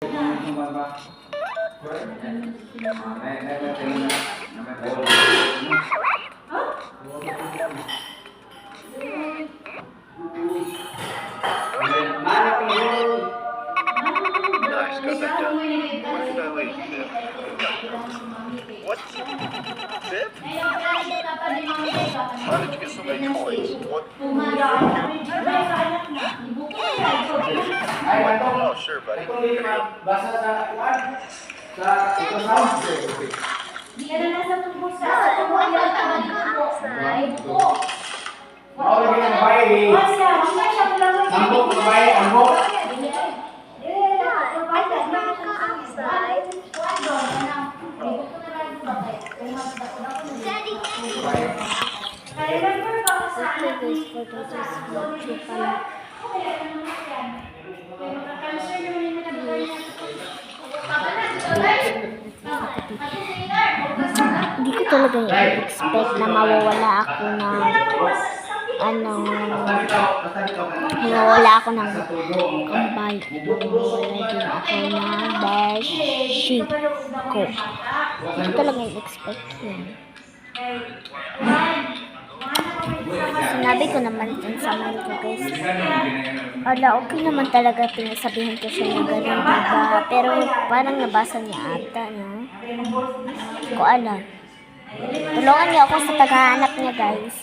Nice, got that done. Where did I leave Viv? What? Viv? How did you get so many coins? What? Oh, sure, buddy. Here you go. Hindi ko talaga i-expect na mawawala ako ng mawawala ako ng kambal, mawawala din ako ng bedsheet ko. Hindi ko talaga i-expect yun. Sinabi ko naman dun sa mga ko, guys. Ala, okay naman talaga pinasabihan ko siya na gano'n, diba? Pero parang nabasa niya ata, no? Hindi ko alam. Tulungan niyo ako sa paghahanap niya, guys.